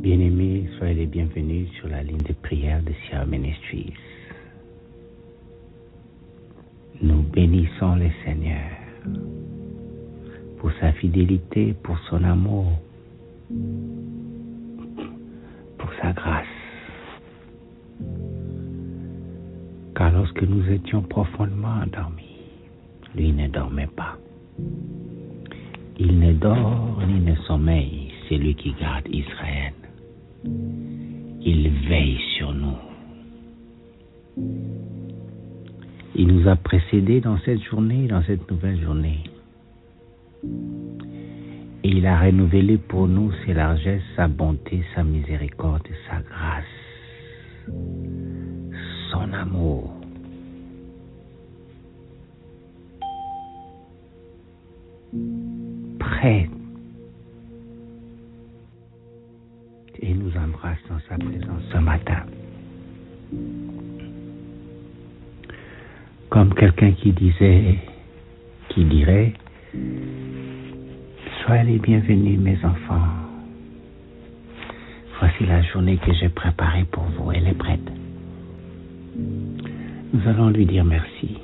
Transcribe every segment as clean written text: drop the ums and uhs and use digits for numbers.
Bien-aimés, soyez les bienvenus sur la ligne de prière de Sierra Ministries. Nous bénissons le Seigneur pour sa fidélité, pour son amour, pour sa grâce. Car lorsque nous étions profondément endormis, lui ne dormait pas. Il ne dort ni ne sommeille, c'est lui qui garde Israël. Il veille sur nous. Il nous a précédés dans cette journée, dans cette nouvelle journée. Et il a renouvelé pour nous ses largesses, sa bonté, sa miséricorde, sa grâce, son amour. Prêt. Et nous embrasse dans sa présence ce matin. Comme quelqu'un qui dirait, soyez les bienvenus mes enfants. Voici la journée que j'ai préparée pour vous, elle est prête. Nous allons lui dire merci.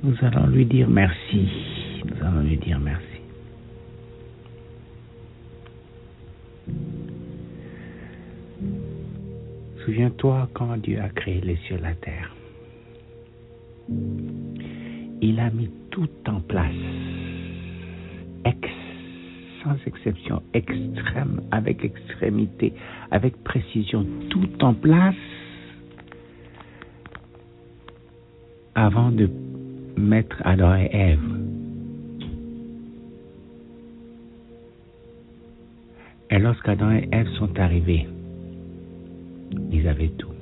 Nous allons lui dire merci. Nous allons lui dire merci. Souviens-toi quand Dieu a créé les cieux et la terre. Il a mis tout en place, sans exception, extrême, avec extrémité, avec précision, tout en place avant de mettre Adam et Ève. Et lorsqu'Adam et Ève sont arrivés, ils avaient tout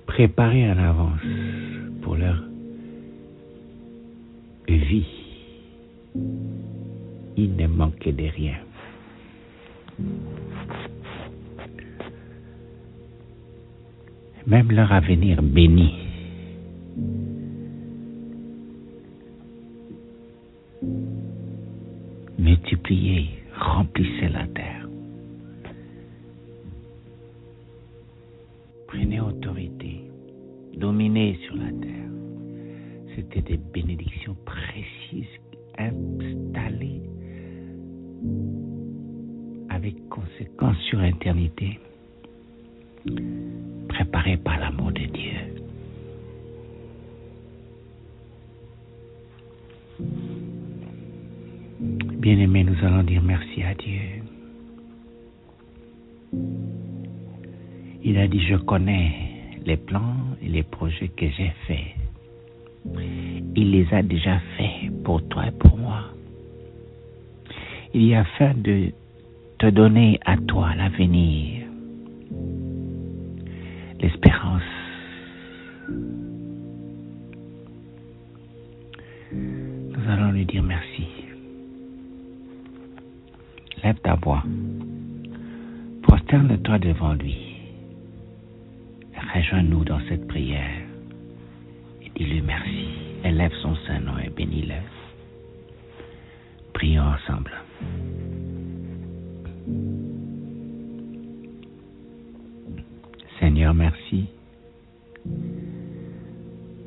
préparé en avance pour leur vie. Il ne manquait de rien. Même leur avenir béni. Multipliez, remplissez la terre. Prenez autorité, dominez sur la terre. C'était des bénédictions précises, installées avec conséquence sur l'éternité, préparées par l'amour de Dieu. Bien-aimés, nous allons dire merci à Dieu. Il a dit, je connais les plans et les projets que j'ai faits. Il les a déjà faits pour toi et pour moi. Il y a afin de te donner à toi l'avenir, l'espérance. Nous allons lui dire merci. Lève ta voix. Prosterne-toi devant lui. Rejoins-nous dans cette prière et dis-lui merci. Élève son saint nom et bénis-le. Prions ensemble. Seigneur, merci.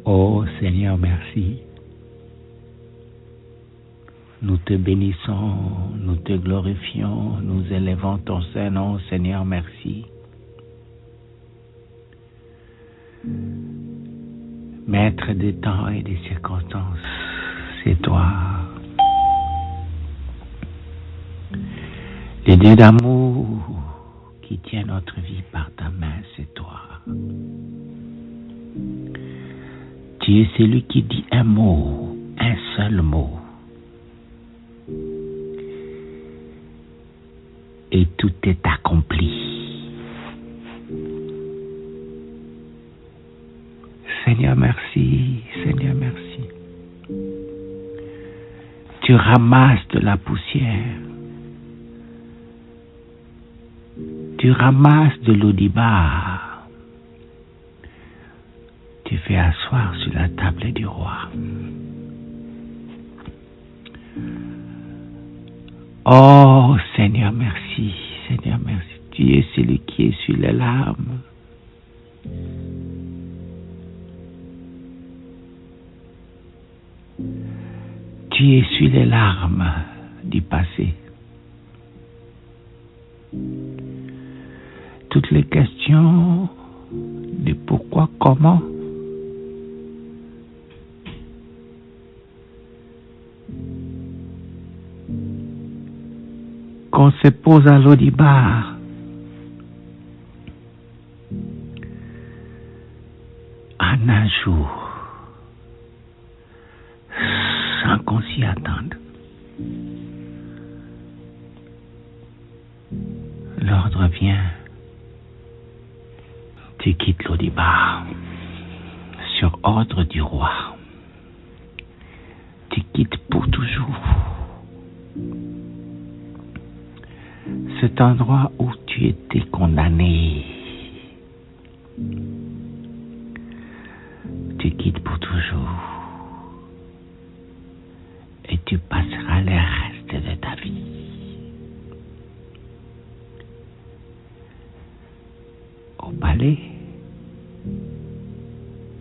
Oh Seigneur, merci. Nous te bénissons, nous te glorifions, nous élevons ton saint nom, Seigneur, merci. Maître des temps et des circonstances, c'est toi. Le Dieu d'amour qui tient notre vie par ta main, c'est toi. Tu es celui qui dit un mot, un seul mot. Et tout est accompli. Seigneur, merci. Seigneur, merci. Tu ramasses de la poussière. Tu ramasses de l'audibar. Tu fais asseoir sur la table du roi. Oh Seigneur, merci. Seigneur, merci. Tu es celui qui essuie les larmes. Tu essuies les larmes du passé. Toutes les questions de pourquoi, comment, qu'on se pose à l'audibar, en un jour, sans qu'on s'y attende. L'ordre vient. Tu quittes l'audibar sur ordre du roi. Tu quittes pour toujours cet endroit où tu étais condamné. Tu quittes pour toujours et tu passeras le reste de ta vie au palais,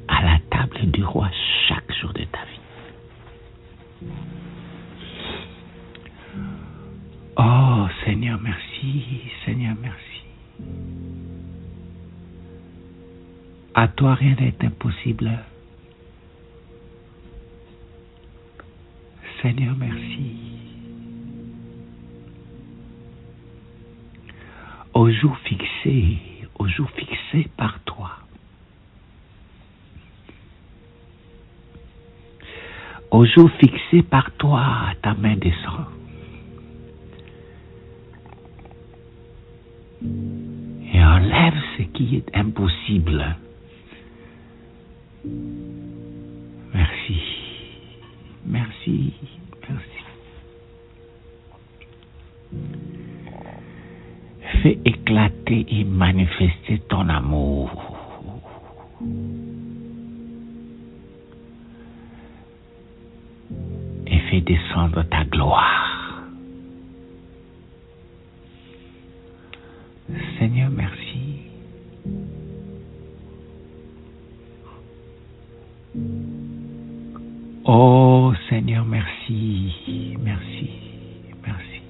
à la table du roi chaque jour de ta vie. Oh Seigneur, merci, Seigneur, merci. À toi rien n'est impossible. Seigneur, merci. Au jour fixé par toi. Au jour fixé par toi, ta main descend. Et enlève ce qui est impossible. Merci. Merci. Merci. Fais éclater et manifester ton amour. Et fais descendre ta gloire. Seigneur, merci. Oh Seigneur, merci. Merci. Merci.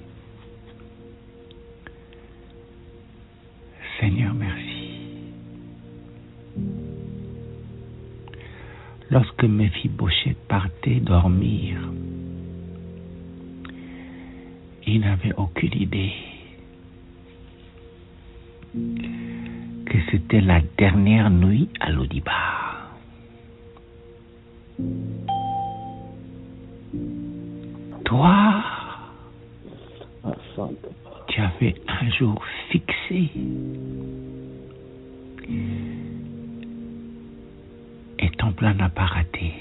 Seigneur, merci. Lorsque Méphibosheth partait dormir, il n'avait aucune idée que c'était la dernière nuit à l'Audibar. Toi, tu avais un jour fixé et ton plan n'a pas raté.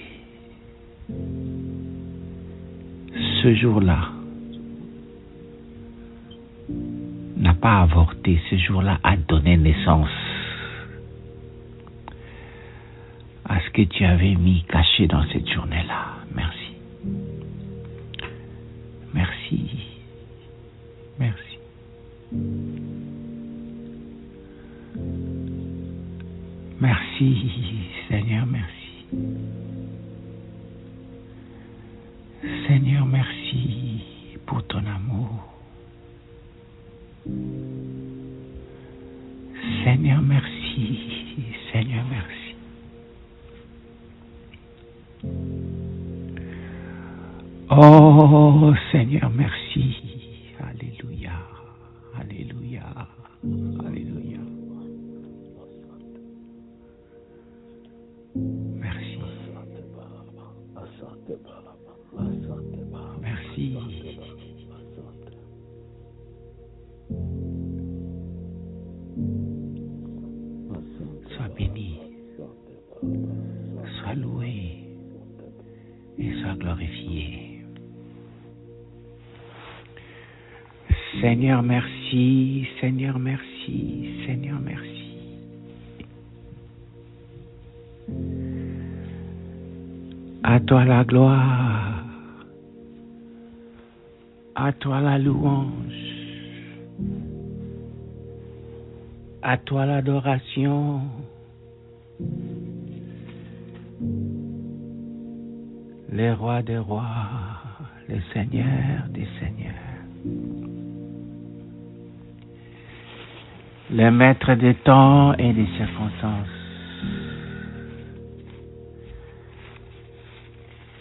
Ce jour-là n'a pas avorté, ce jour-là a donné naissance à ce que tu avais mis caché dans cette journée-là. Merci. Merci. Merci. Merci, Seigneur, merci. Seigneur, merci pour ton amour. Seigneur, merci. Seigneur, merci. Oh, Seigneur, merci. Alléluia. Alléluia. Alléluia. Merci. Merci. Sois béni. Sois loué. Et sois glorifié. Seigneur, merci. Seigneur, merci. Seigneur, merci. À toi la gloire. À toi la louange. À toi l'adoration. Les rois des rois, les seigneurs des seigneurs. Les maîtres des temps et des circonstances.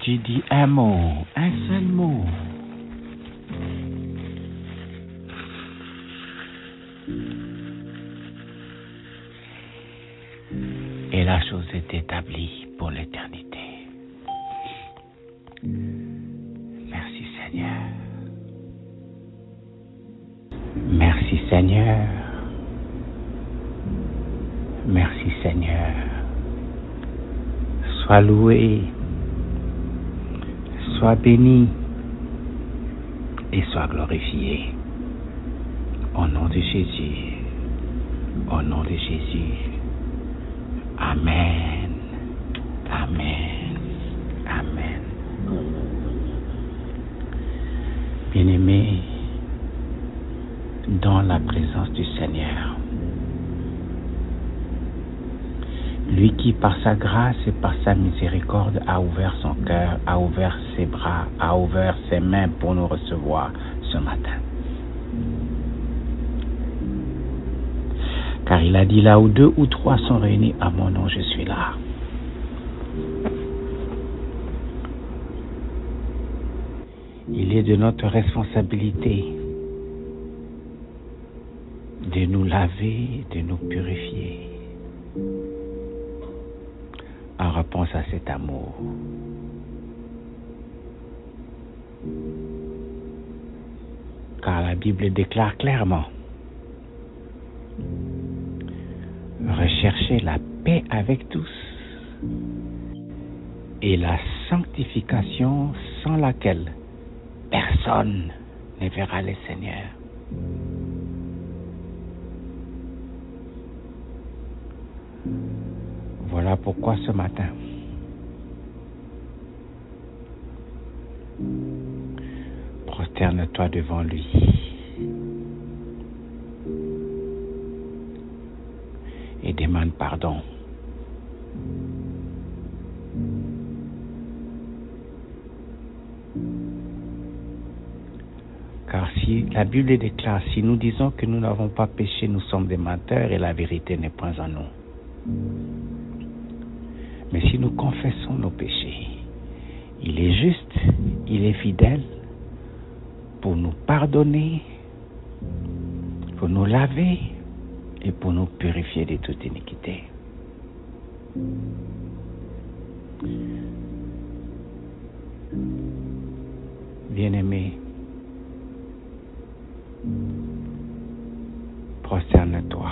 Tu dis un mot, un seul mot. Et la chose est établie pour l'éternité. Merci Seigneur. Merci Seigneur. Merci Seigneur. Sois loué, sois béni et sois glorifié. Au nom de Jésus. Au nom de Jésus. Amen. Amen. Amen. Bien-aimés, dans la présence du Seigneur, lui qui par sa grâce et par sa miséricorde a ouvert son cœur, a ouvert ses bras, a ouvert ses mains pour nous recevoir ce matin. Car il a dit, là où 2 ou 3 sont réunis à mon nom, je suis là. Il est de notre responsabilité de nous laver, de nous purifier en réponse à cet amour. Car la Bible déclare clairement: recherchez la paix avec tous et la sanctification sans laquelle personne ne verra le Seigneur. Voilà pourquoi ce matin, prosterne-toi devant lui. Et demande pardon. Car si la Bible déclare, si nous disons que nous n'avons pas péché, nous sommes des menteurs et la vérité n'est point en nous. Mais si nous confessons nos péchés, il est juste, il est fidèle pour nous pardonner, pour nous laver et pour nous purifier de toute iniquité. Bien-aimé, prosterne-toi.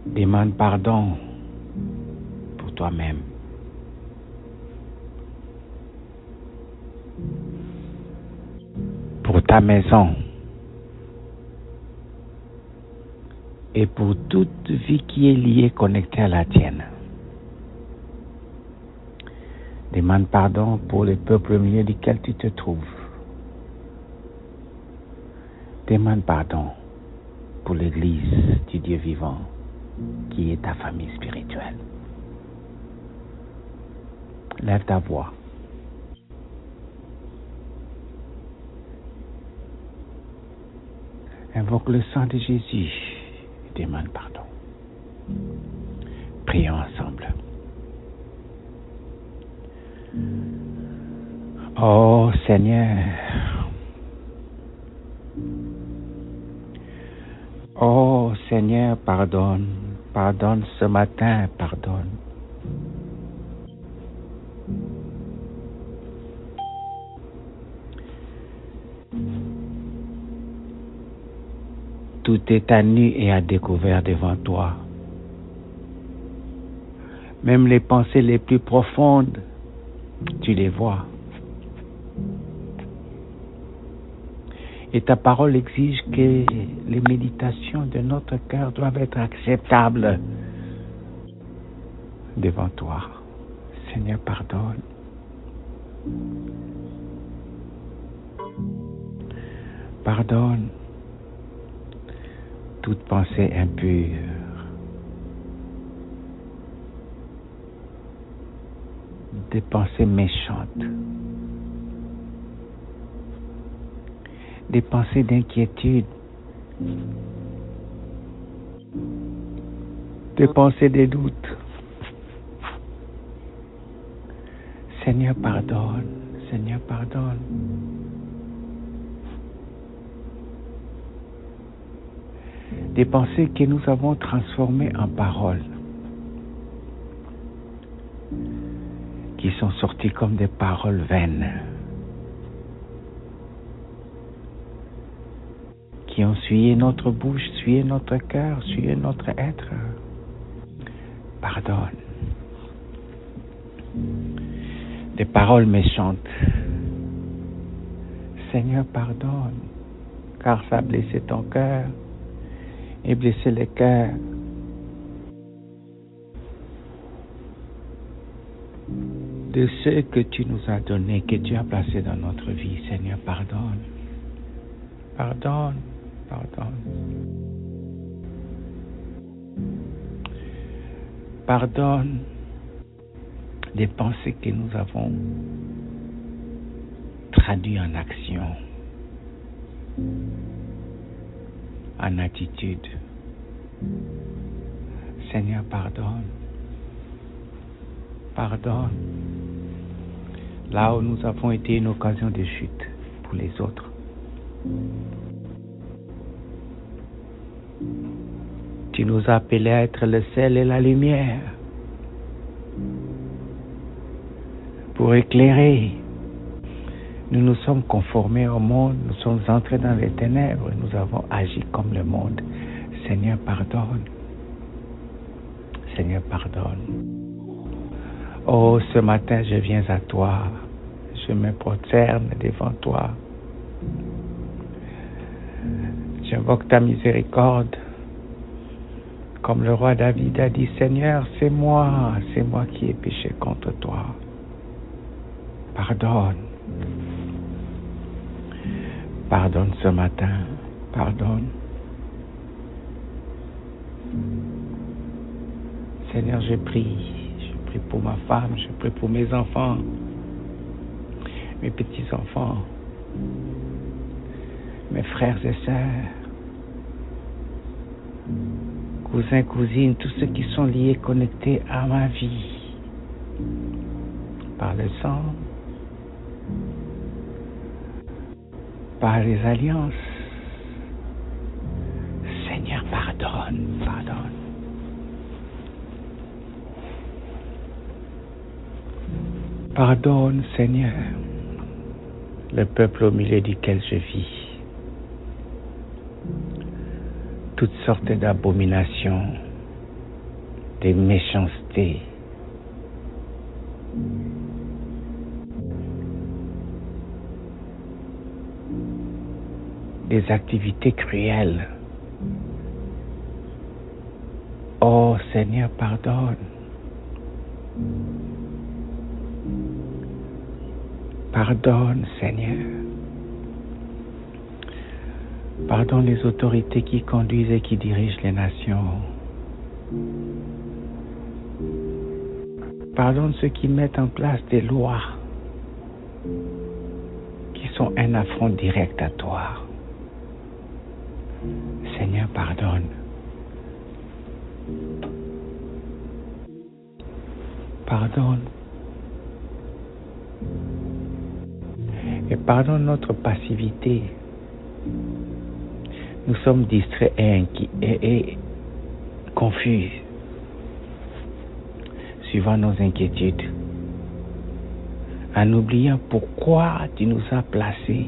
Demande pardon pour toi-même. Pour ta maison. Et pour toute vie qui est liée, connectée à la tienne. Demande pardon pour le peuple au milieu duquel tu te trouves. Demande pardon pour l'Église du Dieu vivant, qui est ta famille spirituelle. Lève ta voix. Invoque le sang de Jésus. Demande pardon. Prions ensemble. Oh Seigneur, oh Seigneur, pardonne, pardonne ce matin, pardonne. Tout est à nu et à découvert devant toi. Même les pensées les plus profondes, tu les vois. Et ta parole exige que les méditations de notre cœur doivent être acceptables devant toi. Seigneur, pardonne. Pardonne toute pensée impure, des pensées méchantes, des pensées d'inquiétude, des pensées de doute. Seigneur, pardonne. Seigneur, pardonne. Des pensées que nous avons transformées en paroles, qui sont sorties comme des paroles vaines, qui ont souillé notre bouche, souillé notre cœur, souillé notre être. Pardonne. Des paroles méchantes. Seigneur, pardonne, car ça a blessé ton cœur et blessé le cœur de ceux que tu nous as donnés, que tu as placés dans notre vie. Seigneur, pardonne. Pardonne, pardonne. Pardonne des pensées que nous avons traduites en action, en attitude. Seigneur, pardonne. Pardonne. Là où nous avons été une occasion de chute pour les autres. Tu nous as appelés à être le sel et la lumière pour éclairer. Nous nous sommes conformés au monde, nous sommes entrés dans les ténèbres, nous avons agi comme le monde. Seigneur, pardonne. Seigneur, pardonne. Oh, ce matin, je viens à toi. Je me prosterne devant toi. J'invoque ta miséricorde. Comme le roi David a dit, Seigneur, c'est moi qui ai péché contre toi. Pardonne. Pardonne ce matin. Pardonne. Seigneur, je prie. Je prie pour ma femme, je prie pour mes enfants, mes petits-enfants, mes frères et sœurs, cousins, cousines, tous ceux qui sont liés, connectés à ma vie, par le sang, par les alliances. Seigneur, pardonne, pardonne. Pardonne, Seigneur, le peuple au milieu duquel je vis. Toutes sortes d'abominations, de méchancetés, des activités cruelles. Oh Seigneur, pardonne. Pardonne, Seigneur. Pardonne les autorités qui conduisent et qui dirigent les nations. Pardonne ceux qui mettent en place des lois qui sont un affront direct à toi. Seigneur, pardonne. Pardonne. Et pardonne notre passivité. Nous sommes distraits et confus, suivant nos inquiétudes, en oubliant pourquoi tu nous as placés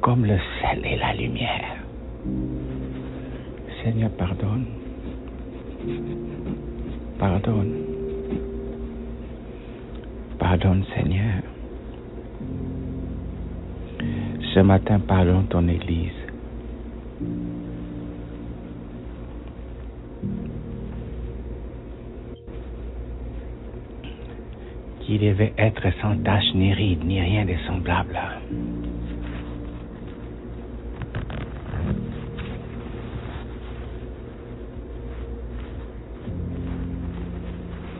comme le sel et la lumière. Seigneur, pardonne. Pardonne. Pardonne, Seigneur. Ce matin, parlons ton Église. qui devait être sans tache ni ride ni rien de semblable.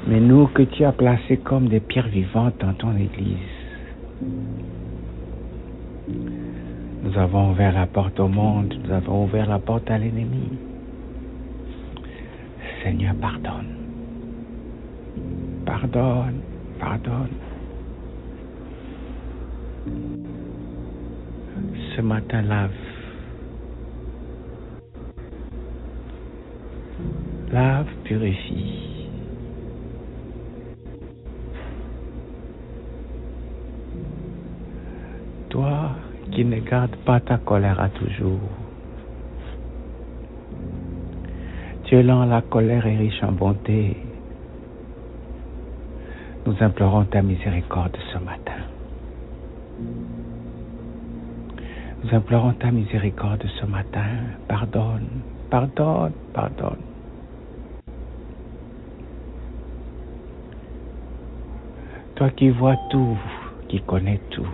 Mais nous que tu as placés comme des pierres vivantes dans ton Église, nous avons ouvert la porte au monde, nous avons ouvert la porte à l'ennemi. Seigneur, pardonne. Pardonne, pardonne. Ce matin, lave. Lave, purifie. Toi qui ne gardes pas ta colère à toujours. Tu es lent à la colère et riche en bonté. Nous implorons ta miséricorde ce matin. Nous implorons ta miséricorde ce matin. Pardonne, pardonne, pardonne. Toi qui vois tout, qui connais tout,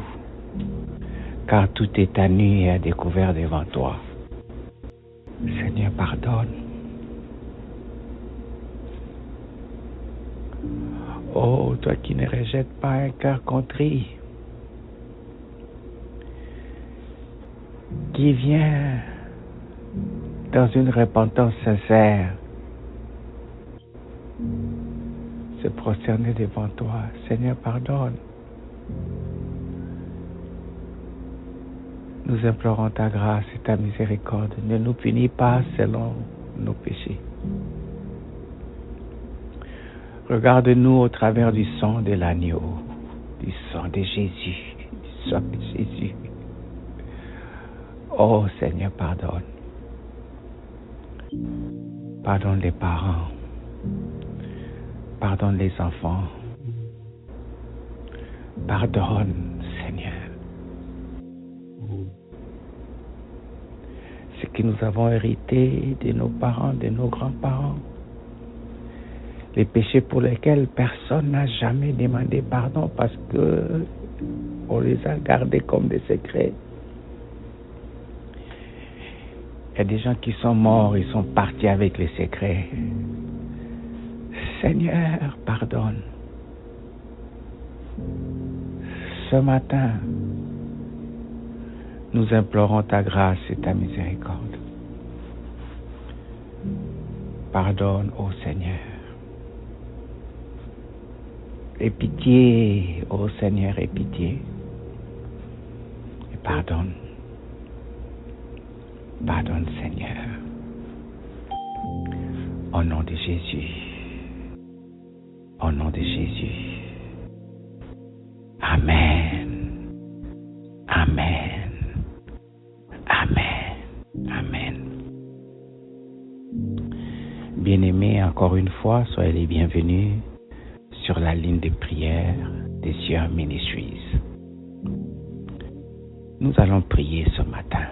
car tout est à nu et à découvert devant toi. Seigneur, pardonne. Oh, toi qui ne rejettes pas un cœur contrit, qui vient dans une repentance sincère, se prosterner devant toi. Seigneur, pardonne. Nous implorons ta grâce et ta miséricorde. Ne nous punis pas selon nos péchés. Regarde-nous au travers du sang de l'agneau, du sang de Jésus, du sang de Jésus. Oh Seigneur, pardonne. Pardonne les parents. Pardonne les enfants. Pardonne, Seigneur. Ce que nous avons hérité de nos parents, de nos grands-parents. Les péchés pour lesquels personne n'a jamais demandé pardon parce que on les a gardés comme des secrets. Il y a des gens qui sont morts, ils sont partis avec les secrets. Seigneur, pardonne. Ce matin, nous implorons ta grâce et ta miséricorde. Pardonne, ô Seigneur. Aie pitié, ô Seigneur, aie pitié. Et pardonne. Pardonne, Seigneur. Au nom de Jésus. Au nom de Jésus. Amen. Amen. Amen. Amen. Bien-aimés, encore une fois, soyez les bienvenus sur la ligne de prière des Sion Ministries. Nous allons prier ce matin.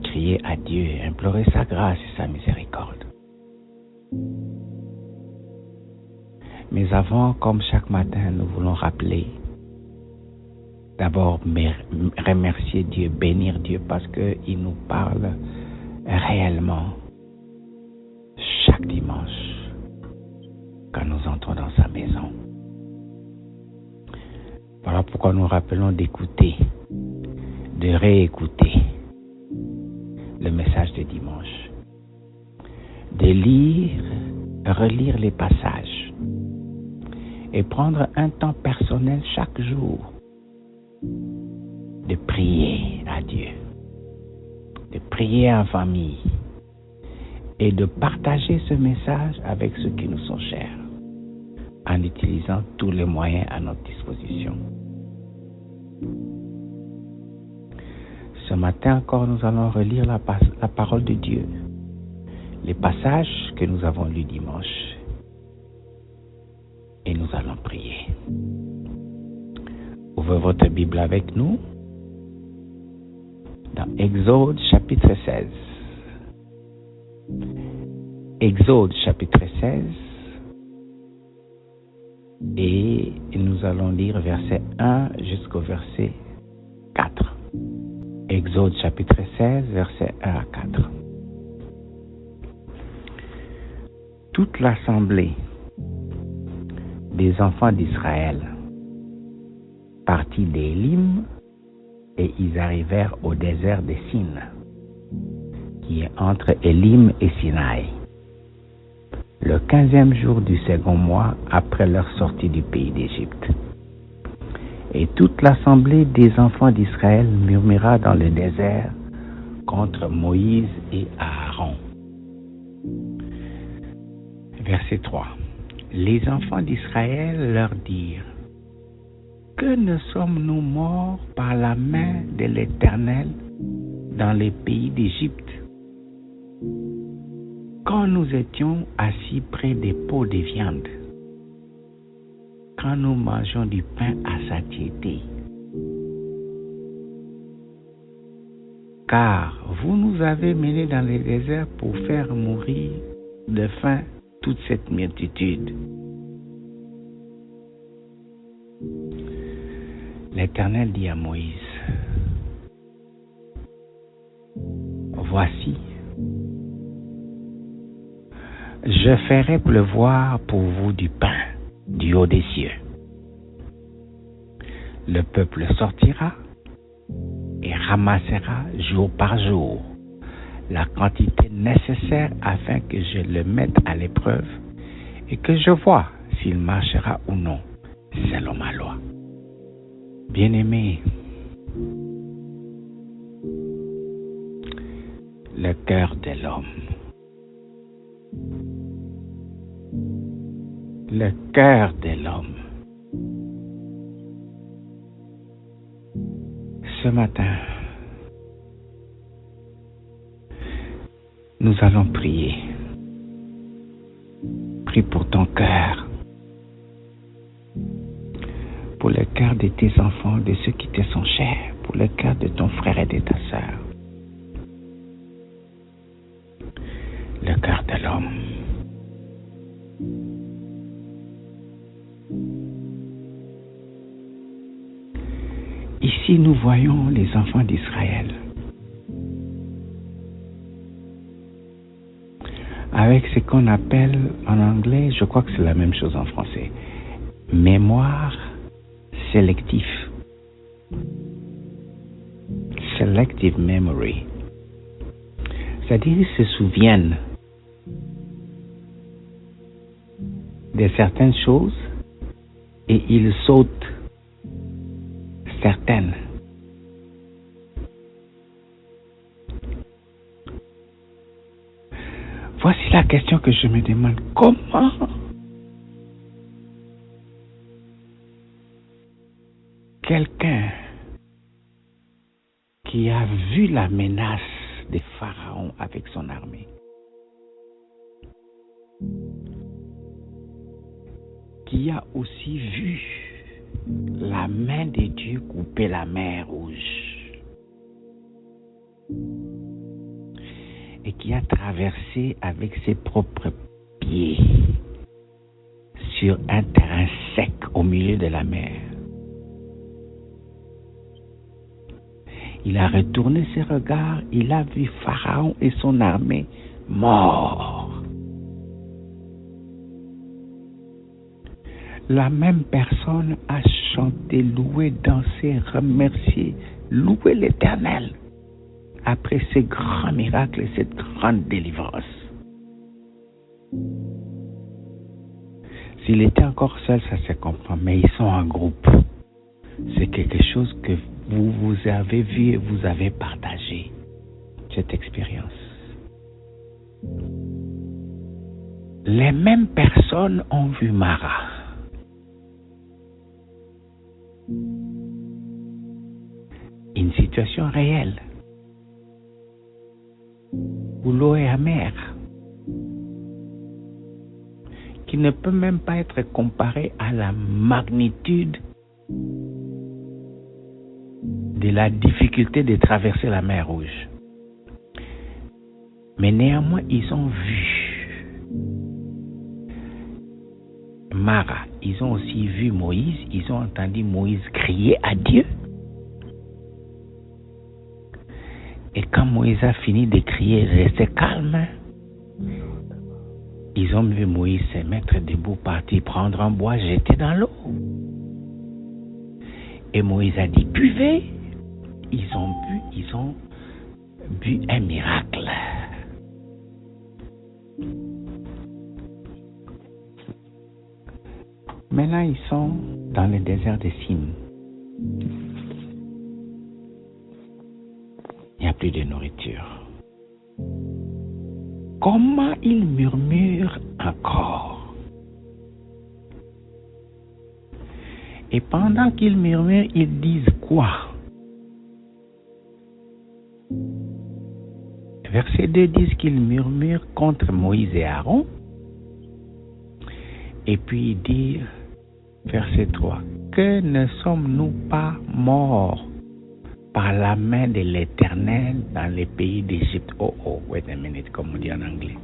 Crier à Dieu, implorer sa grâce et sa miséricorde. Mais avant, comme chaque matin, nous voulons rappeler, d'abord remercier Dieu, bénir Dieu parce qu'il nous parle réellement chaque dimanche quand nous entrons dans sa maison. Voilà pourquoi nous rappelons d'écouter, de réécouter le message de dimanche, de lire, relire les passages et prendre un temps personnel chaque jour de prier à Dieu, de prier en famille et de partager ce message avec ceux qui nous sont chers en utilisant tous les moyens à notre disposition. Ce matin encore, nous allons relire la parole de Dieu, les passages que nous avons lus dimanche, et nous allons prier. Ouvrez votre Bible avec nous dans Exode chapitre 16. Exode chapitre 16, et nous allons lire verset 1 jusqu'au verset 4. Exode chapitre 16, verset 1 à 4. Toute l'assemblée des enfants d'Israël partit d'Élim et ils arrivèrent au désert de Sin, qui est entre Élim et Sinaï, le 15e jour du second mois après leur sortie du pays d'Égypte. Et toute l'assemblée des enfants d'Israël murmura dans le désert contre Moïse et Aaron. Verset 3. Les enfants d'Israël leur dirent: que ne sommes-nous morts par la main de l'Éternel dans les pays d'Égypte, quand nous étions assis près des pots de viande, quand nous mangeons du pain à satiété? Car vous nous avez menés dans le désert pour faire mourir de faim toute cette multitude. L'Éternel dit à Moïse: voici, je ferai pleuvoir pour vous du pain du haut des cieux. Le peuple sortira et ramassera jour par jour la quantité nécessaire afin que je le mette à l'épreuve et que je vois s'il marchera ou non selon ma loi. Bien-aimés, le cœur de l'homme. Le cœur de l'homme. Ce matin, nous allons prier. Prie pour ton cœur, pour le cœur de tes enfants, de ceux qui te sont chers, pour le cœur de ton frère et de ta sœur. Le cœur de l'homme. Ici, nous voyons les enfants d'Israël avec ce qu'on appelle en anglais, je crois que c'est la même chose en français, mémoire sélective. Selective memory. C'est-à-dire qu'ils se souviennent de certaines choses et ils sautent certaines. Voici la question que je me demande: comment quelqu'un qui a vu la menace de Pharaon avec son armée, qui a aussi vu la main de Dieu couper la mer Rouge et qui a traversé avec ses propres pieds sur un terrain sec au milieu de la mer. Il a retourné ses regards, il a vu Pharaon et son armée morts. La même personne a chanté, loué, dansé, remercié, loué l'Éternel après ces grands miracles et cette grande délivrance. S'il était encore seul, ça se comprend, mais ils sont en groupe. C'est quelque chose que vous avez vu et vous avez partagé, cette expérience. Les mêmes personnes ont vu Mara. Une situation réelle où l'eau est amère, qui ne peut même pas être comparée à la magnitude de la difficulté de traverser la mer Rouge. Mais néanmoins, ils ont vu Mara, ils ont aussi vu Moïse, ils ont entendu Moïse crier à Dieu. Et quand Moïse a fini de crier, rester calme, ils ont vu Moïse se mettre debout, partir prendre un bois, jeter dans l'eau. Et Moïse a dit, buvez. Ils ont bu un miracle. Maintenant, ils sont dans le désert de Sin. Il n'y a plus de nourriture. Comment ils murmurent encore? Et pendant qu'ils murmurent, ils disent quoi? Verset 2 dit qu'ils murmurent contre Moïse et Aaron. Et puis ils disent, verset 3, que ne sommes-nous pas morts par la main de l'Éternel dans les pays d'Égypte? Oh, wait a minute, comme on dit en anglais.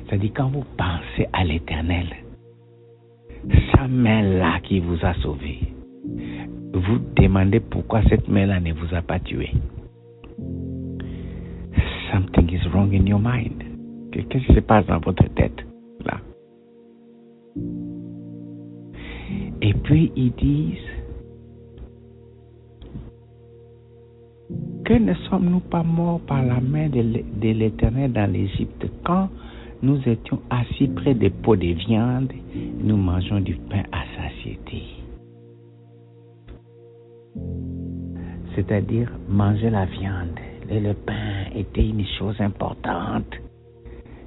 C'est-à-dire, quand vous pensez à l'Éternel, sa main-là qui vous a sauvé, vous demandez pourquoi cette main-là ne vous a pas tué. Something is wrong in your mind. Qu'est-ce qui se passe dans votre tête, là? Et puis, ils disent, que ne sommes-nous pas morts par la main de l'Éternel dans l'Égypte quand nous étions assis près des pots de viande, nous mangeons du pain à satiété. C'est-à-dire, manger la viande et le pain était une chose importante.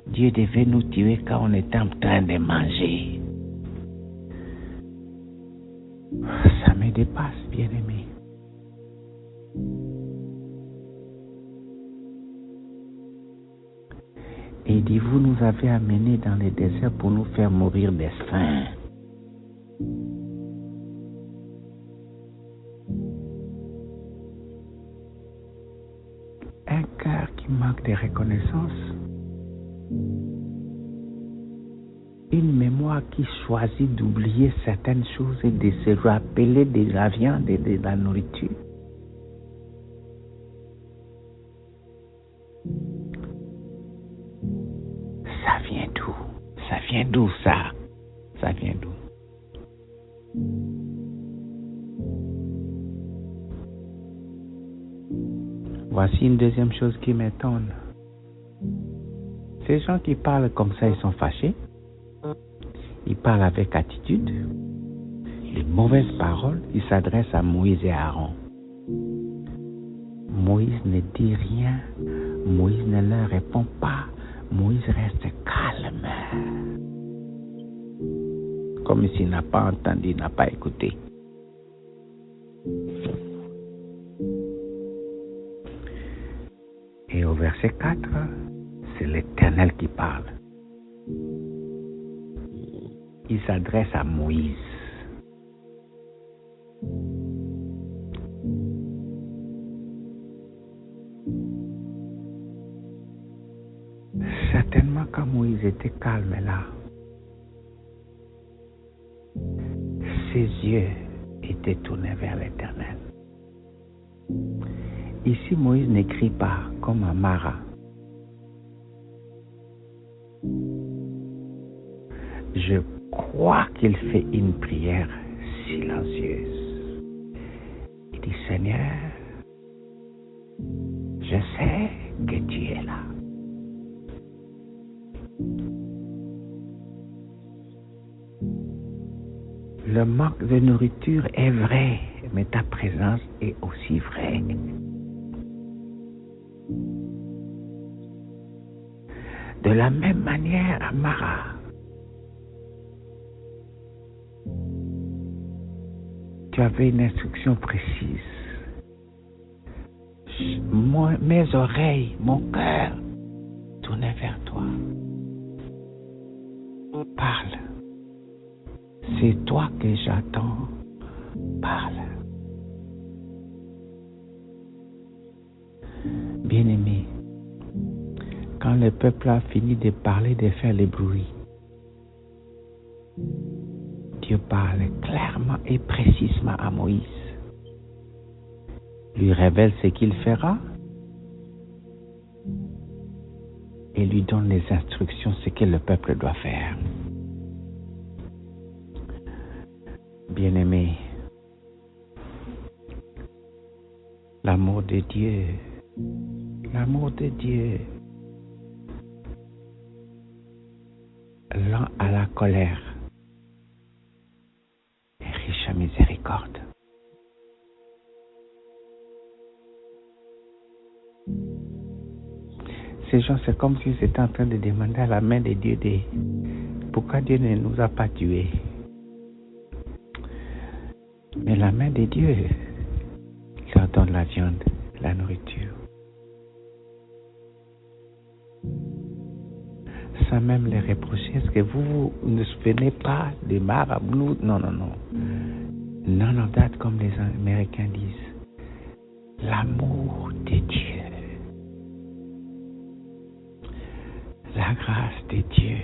Dieu devait nous tuer quand on était en train de manger. Ça me dépasse, bien-aimé. Et il dit, vous nous avez amenés dans le désert pour nous faire mourir de faim. Un cœur qui manque de reconnaissance. Une mémoire qui choisit d'oublier certaines choses et de se rappeler de la viande et de la nourriture. Ça vient d'où? Ça vient d'où ça? Ça vient d'où? Voici une deuxième chose qui m'étonne. Ces gens qui parlent comme ça, ils sont fâchés. Ils parlent avec attitude. Les mauvaises paroles, ils s'adressent à Moïse et Aaron. Moïse ne dit rien. Moïse ne leur répond pas. Moïse reste calme. Comme s'il n'a pas entendu, n'a pas écouté. Et au verset 4, c'est l'Éternel qui parle. Il s'adresse à Moïse. Certainement quand Moïse était calme là, ses yeux étaient tournés vers l'Éternel. Ici, Moïse n'écrit pas comme à Mara. Je crois qu'il fait une prière silencieuse. Il dit, Seigneur, je sais que tu es là. Le manque de nourriture est vrai, mais ta présence est aussi vraie. De la même manière, à Mara, tu avais une instruction précise. Mes oreilles, mon cœur, tournaient vers toi. Parle. C'est toi que j'attends. Parle. Bien-aimé, quand le peuple a fini de parler, de faire le bruit, Dieu parle clairement et précisément à Moïse, lui révèle ce qu'il fera et lui donne les instructions, ce que le peuple doit faire. Bien-aimé, l'amour de Dieu, lent à la colère et riche à miséricorde. Ces gens, c'est comme s'ils étaient en train de demander à la main de Dieu pourquoi Dieu ne nous a pas tués. Mais la main de Dieu leur donne la viande, la nourriture. Sans même les reprocher, est-ce que vous ne souvenez pas des marabouts? Non. None of that, comme les Américains disent. L'amour de Dieu. La grâce de Dieu.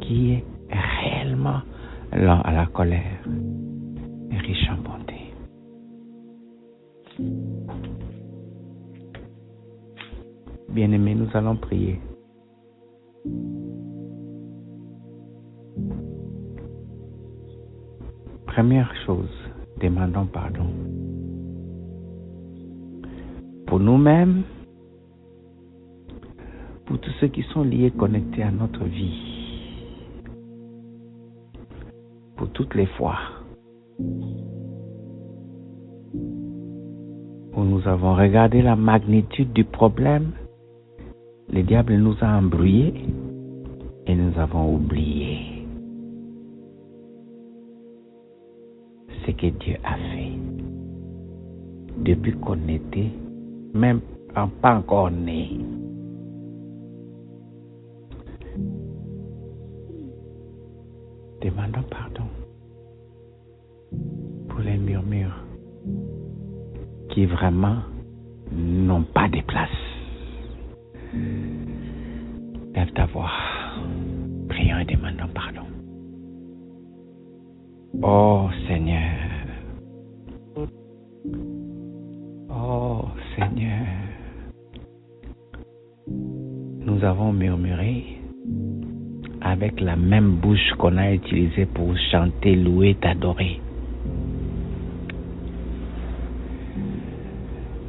Qui est réellement lent à la colère et riche en bonté. Bien-aimés, nous allons prier. Première chose, demandons pardon. Pour nous-mêmes, pour tous ceux qui sont liés, connectés à notre vie. Pour toutes les fois où nous avons regardé la magnitude du problème, le diable nous a embrouillés et nous avons oublié ce que Dieu a fait depuis qu'on était même pas encore né. Demandons pardon pour les murmures qui vraiment n'ont pas de place. Lève ta voix. Prions et demandons pardon. Oh Seigneur. Oh Seigneur. Nous avons murmuré avec la même bouche qu'on a utilisée pour chanter, louer, t'adorer.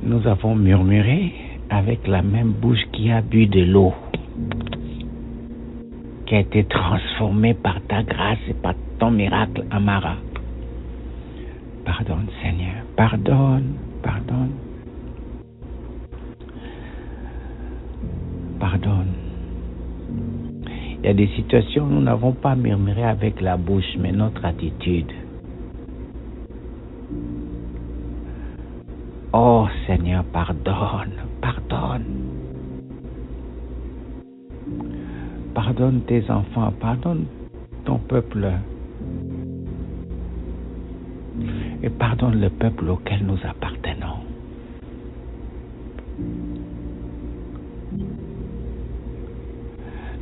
Nous avons murmuré avec la même bouche qui a bu de l'eau, qui a été transformée par ta grâce et par ton miracle, Amara. Pardonne, Seigneur. Pardonne. Il y a des situations où nous n'avons pas murmuré avec la bouche, mais notre attitude. Oh Seigneur, pardonne. Pardonne tes enfants, pardonne ton peuple. Et pardonne le peuple auquel nous appartenons.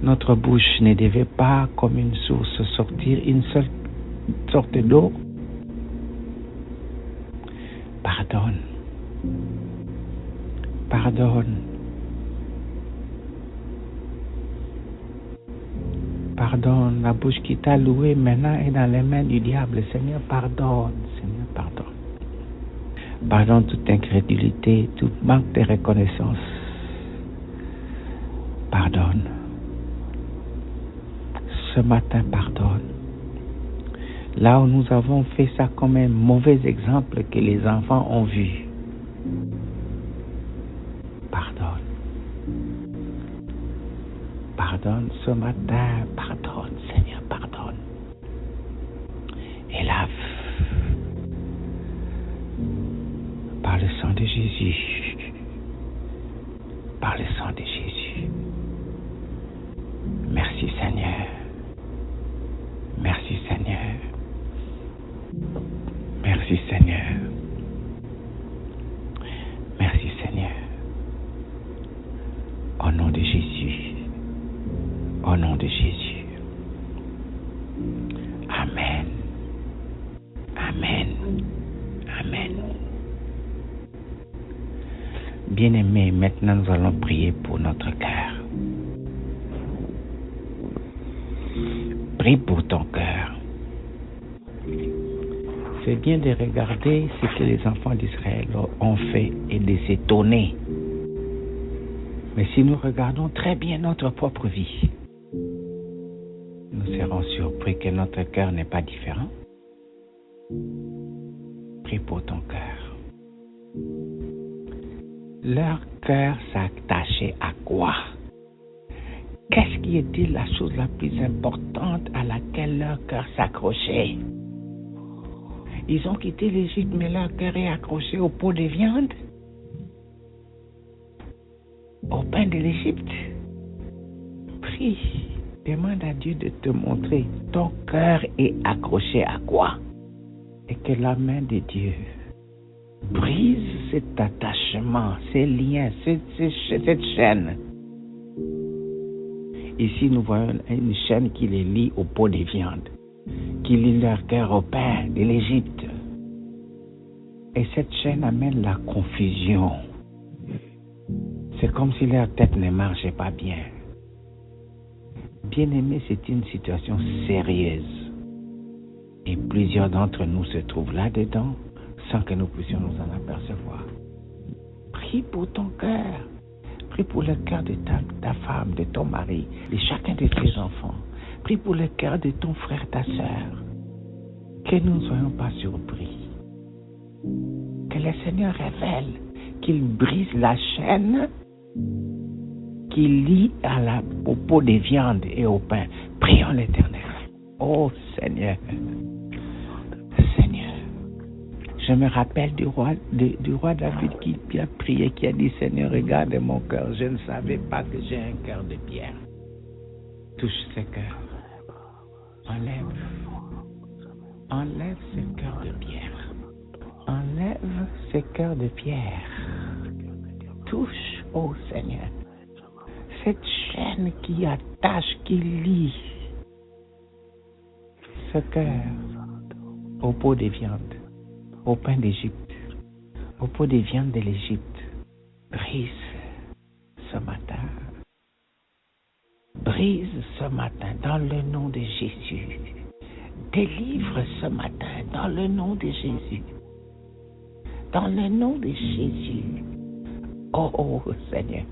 Notre bouche ne devait pas, comme une source, sortir une seule sorte d'eau. Pardonne. Pardonne, la bouche qui t'a loué maintenant est dans les mains du diable. Seigneur, pardonne. Pardonne toute incrédulité, tout manque de reconnaissance. Pardonne. Ce matin, pardonne. Là où nous avons fait ça comme un mauvais exemple que les enfants ont vu. Pardonne ce matin, pardonne, Seigneur, pardonne. Et lave par le sang de Jésus. Par le sang de Jésus. Merci, Seigneur. Merci, Seigneur. Merci, Seigneur. Merci, Seigneur. Au nom de Jésus. Au nom de Jésus. Bien-aimés, maintenant nous allons prier pour notre cœur. Prie pour ton cœur. C'est bien de regarder ce que les enfants d'Israël ont fait et de s'étonner. Mais si nous regardons très bien notre propre vie, nous serons surpris que notre cœur n'est pas différent. Prie pour ton cœur. Leur cœur s'attachait à quoi? Qu'est-ce qui était la chose la plus importante à laquelle leur cœur s'accrochait? Ils ont quitté l'Égypte, mais leur cœur est accroché au pot de viande, au pain de l'Égypte. Prie, demande à Dieu de te montrer ton cœur est accroché à quoi? Et que la main de Dieu brise cet attachement, ces liens, cette chaîne. Ici, nous voyons une chaîne qui les lie au pot de viande, qui lie leur cœur au pain de l'Égypte. Et cette chaîne amène la confusion. C'est comme si leur tête ne marchait pas bien. Bien-aimés, c'est une situation sérieuse. Et plusieurs d'entre nous se trouvent là-dedans sans que nous puissions nous en apercevoir. Prie pour ton cœur. Prie pour le cœur de ta femme, de ton mari, de chacun de tes enfants. Prie pour le cœur de ton frère, ta sœur. Que nous ne soyons pas surpris. Que le Seigneur révèle, qu'il brise la chaîne qui lie au pot de viande et au pain. Prions l'Éternel. Oh Seigneur, je me rappelle du roi David qui a prié, qui a dit, Seigneur, regarde mon cœur. Je ne savais pas que j'ai un cœur de pierre. Touche ce cœur. Enlève ce cœur de pierre. Enlève ce cœur de pierre. Touche, ô Seigneur, cette chaîne qui attache, qui lie ce cœur au pot de viande, au pain d'Égypte, au pot de viande de l'Égypte. Brise ce matin. Brise ce matin dans le nom de Jésus. Délivre ce matin dans le nom de Jésus. Dans le nom de Jésus. Oh Seigneur,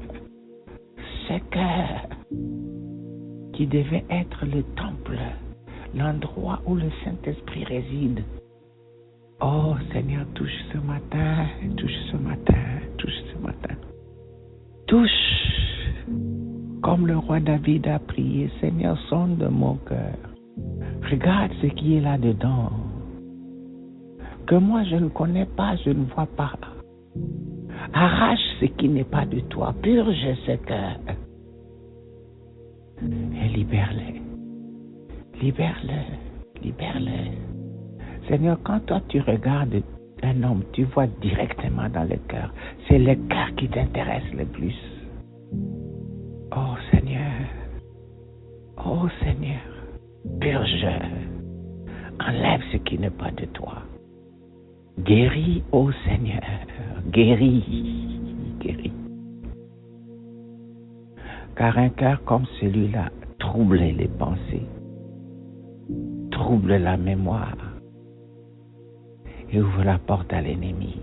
ce cœur qui devait être le temple, l'endroit où le Saint-Esprit réside. Oh Seigneur, touche ce matin, touche ce matin, touche ce matin. Touche, comme le roi David a prié, Seigneur, sonde mon cœur. Regarde ce qui est là-dedans, que moi je ne connais pas, je ne vois pas. Arrache ce qui n'est pas de toi, purge ce cœur et libère-le. Libère-le, libère-le. Seigneur, quand toi tu regardes un homme, tu vois directement dans le cœur. C'est le cœur qui t'intéresse le plus. Oh Seigneur, purge, enlève ce qui n'est pas de toi. Guéris, ô Seigneur, guéris. Car un cœur comme celui-là trouble les pensées, trouble la mémoire et ouvre la porte à l'ennemi.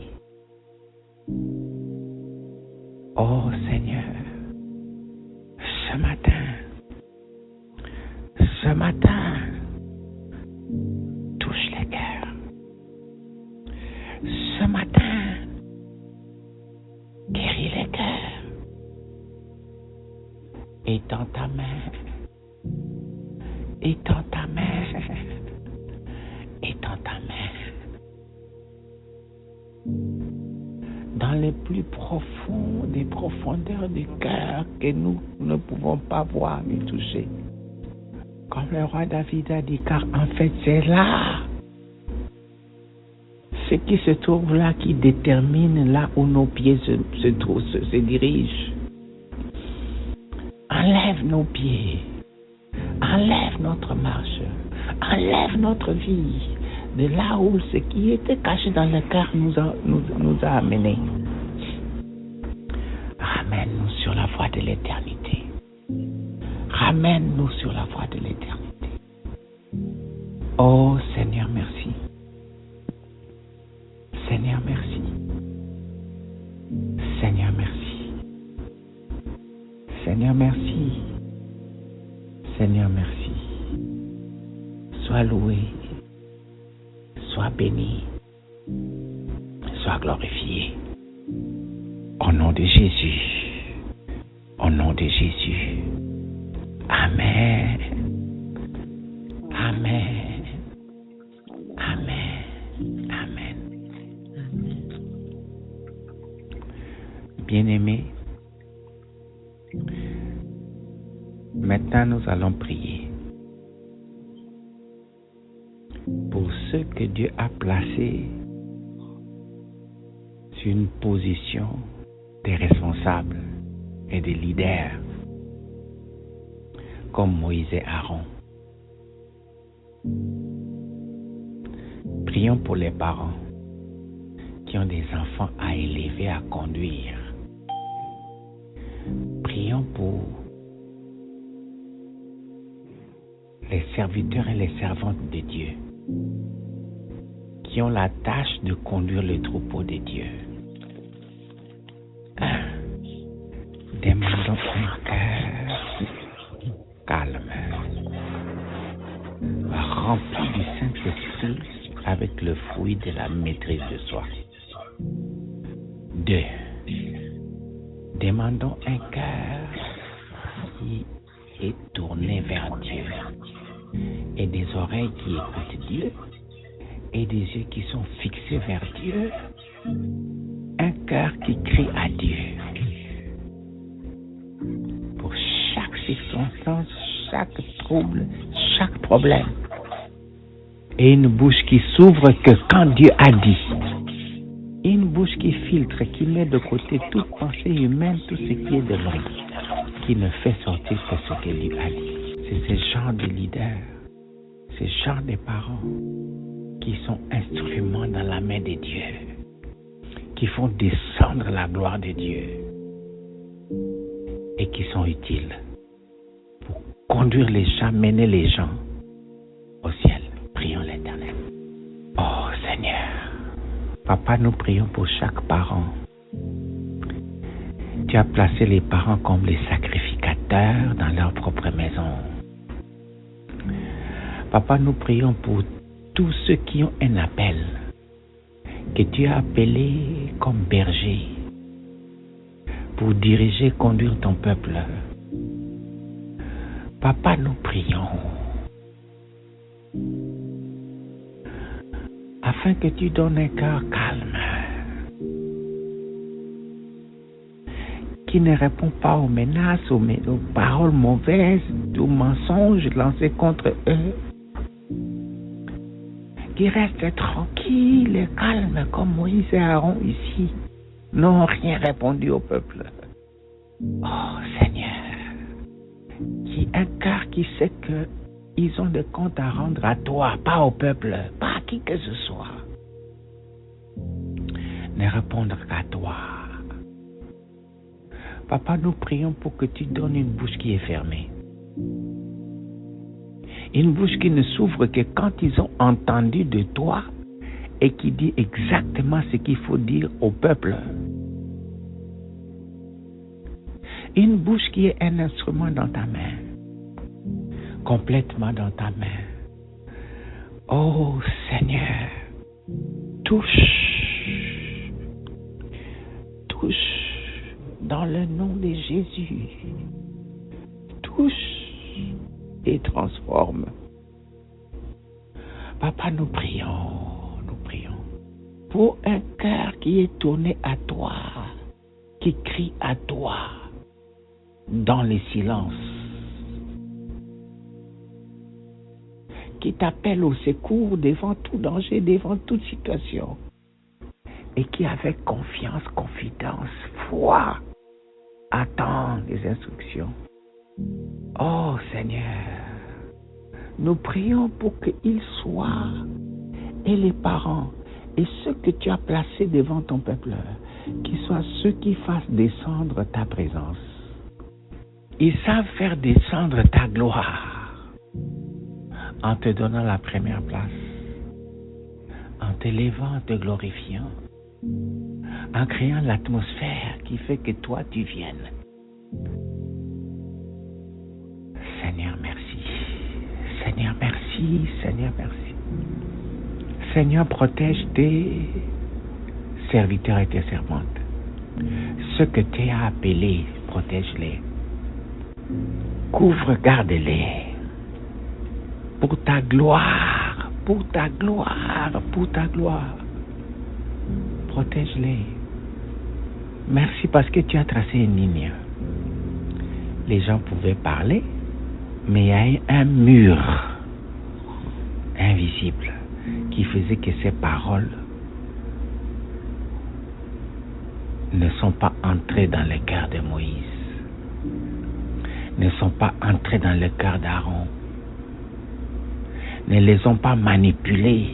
Oh Seigneur, ce matin, touche les cœurs. Ce matin, guéris les cœurs. Étends ta main. Dans les plus profonds des profondeurs du cœur que nous ne pouvons pas voir ni toucher. Comme le roi David a dit, car en fait c'est là ce qui se trouve là qui détermine là où nos pieds se dirigent. Enlève nos pieds, enlève notre marche, enlève notre vie de là où ce qui était caché dans le cœur nous a amenés. de l'éternité. Ramène-nous sur la voie de l'éternité. Oh Seigneur, merci. Seigneur, merci. Seigneur, merci. Seigneur, merci. Seigneur, merci. Sois loué, sois béni, sois glorifié. Au nom de Jésus. Au nom de Jésus. Amen. Amen. Amen. Amen. Bien-aimés, maintenant nous allons prier pour ceux que Dieu a placés sur une position de responsables et de leaders, comme Moïse et Aaron. Prions pour les parents qui ont des enfants à élever, à conduire. Prions pour les serviteurs et les servantes de Dieu qui ont la tâche de conduire le troupeau de Dieu. Demandons un cœur calme, rempli du Saint-Esprit avec le fruit de la maîtrise de soi. 2. Demandons un cœur qui est tourné vers Dieu et des oreilles qui écoutent Dieu et des yeux qui sont fixés vers Dieu. Un cœur qui crie à Dieu pour chaque circonstance, chaque trouble, chaque problème. Et une bouche qui s'ouvre que quand Dieu a dit. Une bouche qui filtre, qui met de côté toute pensée humaine, tout ce qui est de l'homme, qui ne fait sortir que ce que Dieu a dit. C'est ce genre de leaders, ce genre de parents qui sont instruments dans la main de Dieu, qui font descendre la gloire de Dieu et qui sont utiles pour conduire les gens, mener les gens au ciel. Prions l'Éternel. Oh Seigneur, Papa, nous prions pour chaque parent. Tu as placé les parents comme les sacrificateurs dans leur propre maison. Papa, nous prions pour tous ceux qui ont un appel, que tu as appelé comme berger, pour diriger, conduire ton peuple. Papa, nous prions afin que tu donnes un cœur calme, qui ne répond pas aux menaces, aux paroles mauvaises, aux mensonges lancés contre eux, qui restent tranquilles et calmes comme Moïse et Aaron ici, n'ont rien répondu au peuple. Oh Seigneur, qui un cœur qui sait que ils ont des comptes à rendre à toi, pas au peuple, pas à qui que ce soit. Ne répondre qu'à toi. Papa, nous prions pour que tu donnes une bouche qui est fermée. Une bouche qui ne s'ouvre que quand ils ont entendu de toi et qui dit exactement ce qu'il faut dire au peuple. Une bouche qui est un instrument dans ta main. Complètement dans ta main. Oh Seigneur, touche dans le nom de Jésus. Touche et transforme. Papa, nous prions pour un cœur qui est tourné à toi, qui crie à toi dans les silences, qui t'appelle au secours devant tout danger, devant toute situation, et qui avec confiance, confidence, foi, attend les instructions. Oh Seigneur, nous prions pour qu'ils soient, et les parents, et ceux que tu as placés devant ton peuple, qu'ils soient ceux qui fassent descendre ta présence. Ils savent faire descendre ta gloire en te donnant la première place, en t'élevant, en te glorifiant, en créant l'atmosphère qui fait que toi tu viennes. Seigneur, merci. Seigneur, merci. Seigneur, merci. Seigneur, protège tes serviteurs et tes servantes. Ceux que tu as appelés, protège-les. Couvre, garde-les. Pour ta gloire, pour ta gloire, pour ta gloire. Protège-les. Merci parce que tu as tracé une ligne. Les gens pouvaient parler, mais il y a un mur invisible qui faisait que ces paroles ne sont pas entrées dans le cœur de Moïse, ne sont pas entrées dans le cœur d'Aaron, ne les ont pas manipulés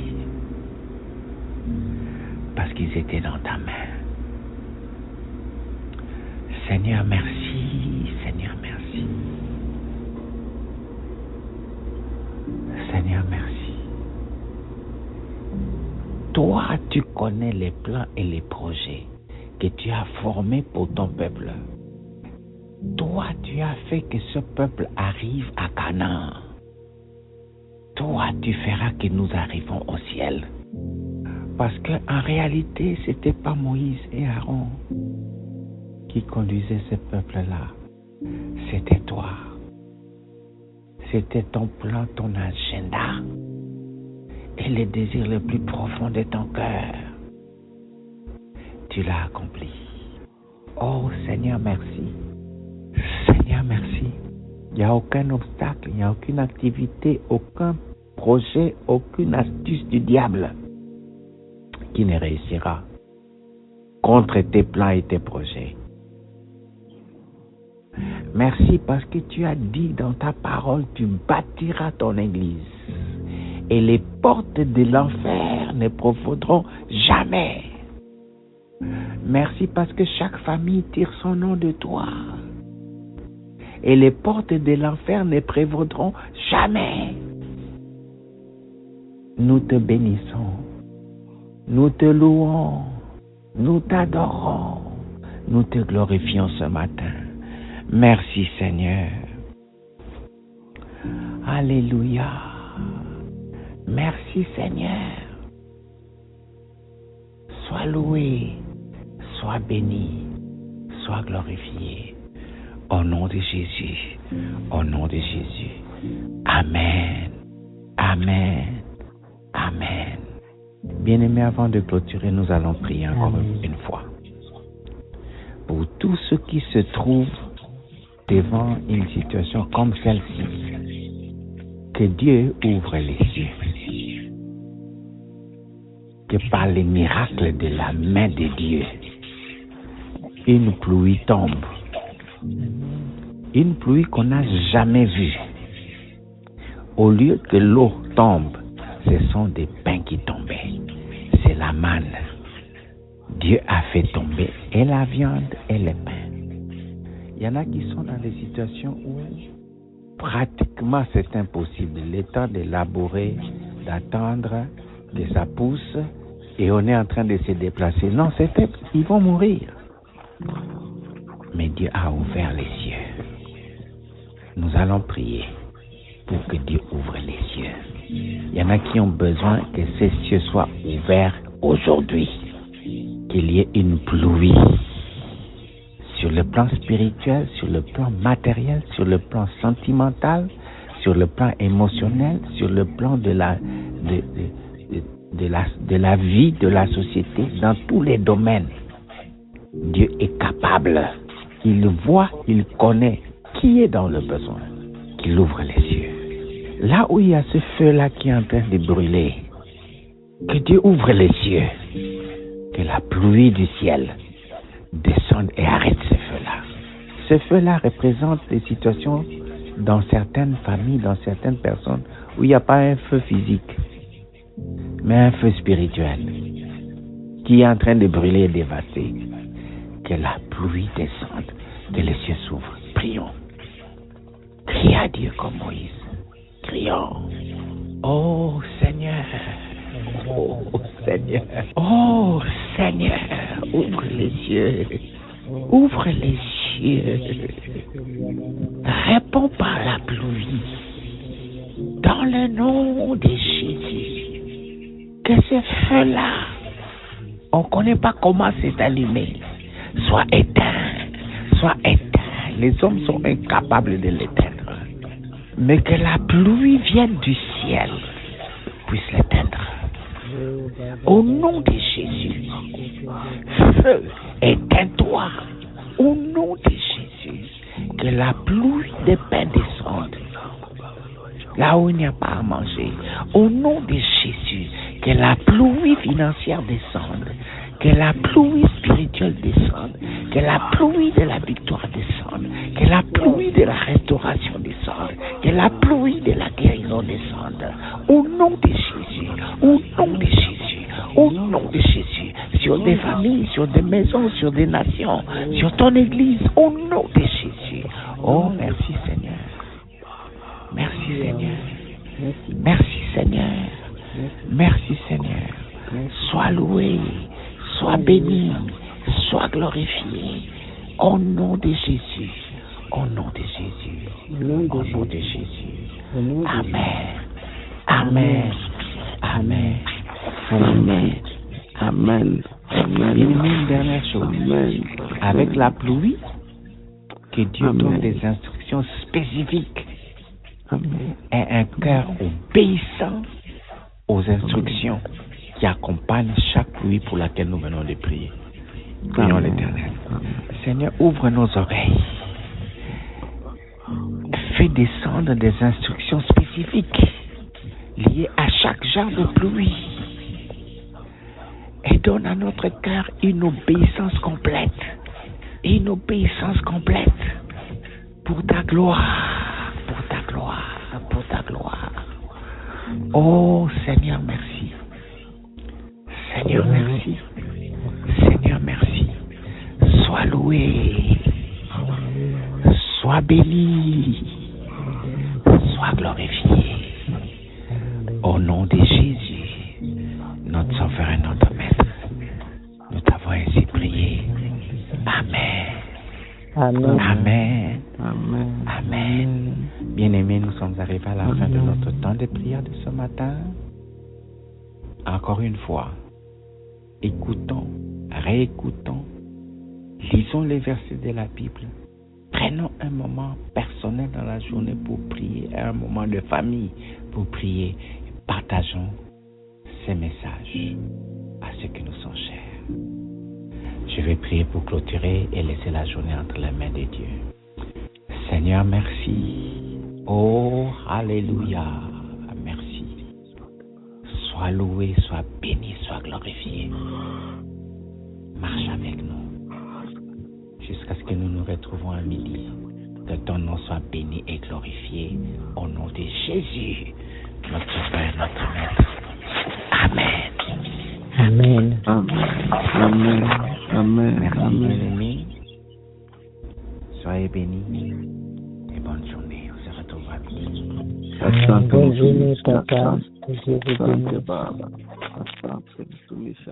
parce qu'ils étaient dans ta main. Seigneur, merci. Seigneur, merci. Seigneur, merci. Toi, tu connais les plans et les projets que tu as formés pour ton peuple. Toi, tu as fait que ce peuple arrive à Canaan. Toi, tu feras que nous arrivons au ciel. Parce qu'en réalité, ce n'était pas Moïse et Aaron qui conduisaient ce peuple-là. C'était toi. C'était ton plan, ton agenda et le désir le plus profond de ton cœur. Tu l'as accompli. Oh Seigneur, merci. Seigneur, merci. Il n'y a aucun obstacle, il n'y a aucune activité, aucun projet, aucune astuce du diable qui ne réussira contre tes plans et tes projets. Merci parce que tu as dit dans ta parole, tu bâtiras ton église et les portes de l'enfer ne profondront jamais. Merci parce que chaque famille tire son nom de toi et les portes de l'enfer ne prévaudront jamais. Nous te bénissons, nous te louons, nous t'adorons, nous te glorifions ce matin. Merci Seigneur. Alléluia. Merci Seigneur. Sois loué, sois béni, sois glorifié. Au nom de Jésus, au nom de Jésus. Amen, amen, amen. Bien-aimés, avant de clôturer, nous allons prier encore une fois. Pour tous ceux qui se trouvent devant une situation comme celle-ci, que Dieu ouvre les cieux, que par les miracles de la main de Dieu, une pluie tombe, une pluie qu'on n'a jamais vue. Au lieu que l'eau tombe, ce sont des pains qui tombaient. C'est la manne. Dieu a fait tomber et la viande et les pains. Il y en a qui sont dans des situations où pratiquement c'est impossible. Le temps de labourer, d'attendre que ça pousse et on est en train de se déplacer. Non, ils vont mourir. Mais Dieu a ouvert les cieux. Nous allons prier pour que Dieu ouvre les cieux. Il y en a qui ont besoin que ces cieux soient ouverts aujourd'hui. Qu'il y ait une pluie sur le plan spirituel, sur le plan matériel, sur le plan sentimental, sur le plan émotionnel, sur le plan de la vie, de la société, dans tous les domaines. Dieu est capable. Il voit, il connaît qui est dans le besoin. Qu'il ouvre les cieux. Là où il y a ce feu-là qui est en train de brûler, que Dieu ouvre les cieux. Que la pluie du ciel descende et arrête ce feu-là. Ce feu-là représente des situations dans certaines familles, dans certaines personnes, où il n'y a pas un feu physique, mais un feu spirituel qui est en train de brûler et dévaster. Que la pluie descende, que les cieux s'ouvrent. Prions. Crie à Dieu comme Moïse. Crions. Oh Seigneur. Oh Seigneur. Oh Seigneur. Ouvre les yeux. Ouvre les yeux. Réponds par la pluie. Dans le nom de Jésus. Que ce feu-là, on ne connaît pas comment c'est allumé, soit éteint, soit éteint. Les hommes sont incapables de l'éteindre. Mais que la pluie vienne du ciel puisse l'éteindre. Au nom de Jésus, feu, éteins-toi. Au nom de Jésus, que la pluie de pain descende. Là où il n'y a pas à manger. Au nom de Jésus, que la pluie financière descende. Que la pluie spirituelle descende. Que la pluie de la victoire descende. Que la pluie de la restauration descende. Que la pluie de la guérison descende. Au nom de Jésus. Au nom de Jésus. Au nom de Jésus. Sur des familles, sur des maisons, sur des nations. Sur ton église. Au nom de Jésus. Oh, merci Seigneur. Merci Seigneur. Merci Seigneur. Merci Seigneur. Sois loué, sois béni, sois glorifié. Au nom de Jésus. Au nom de Jésus. Au nom de Jésus. Amen. Amen. Amen. Amen. Amen. Amen. Une dernière chose. Amen. Avec la pluie, que Dieu donne des instructions spécifiques. Amen. Et un cœur obéissant aux instructions qui accompagnent chaque pluie pour laquelle nous venons de prier. Prions l'Éternel. Seigneur, ouvre nos oreilles. Fais descendre des instructions spécifiques liées à chaque genre de pluie. Et donne à notre cœur une obéissance complète. Une obéissance complète pour ta gloire. Pour ta gloire. Pour ta gloire. Oh Seigneur, merci. Seigneur, merci. Seigneur, merci. Sois loué. Sois béni. Sois glorifié. Au nom de Jésus, notre Sauveur et notre Maître, nous t'avons ainsi prié. Amen. Amen. Amen. Amen. Amen. Bien-aimés, nous sommes arrivés à la fin de notre temps de prière de ce matin. Encore une fois, écoutons, réécoutons, lisons les versets de la Bible. Prenons un moment personnel dans la journée pour prier, un moment de famille pour prier. Partageons ces messages à ceux qui nous sont chers. Je vais prier pour clôturer et laisser la journée entre les mains de Dieu. Seigneur, merci. Oh, alléluia. Merci. Sois loué, sois béni, sois glorifié. Marche avec nous jusqu'à ce que nous nous retrouvons à midi. Que ton nom soit béni et glorifié au nom de Jésus, notre Père, notre Maître. Amen. Amen. Amen. Amen. Amen. Merci, bien-aimés. Soyez bénis et bonne journée. On se retrouve à midi. Bonne journée, papa. Dieu vous bénisse.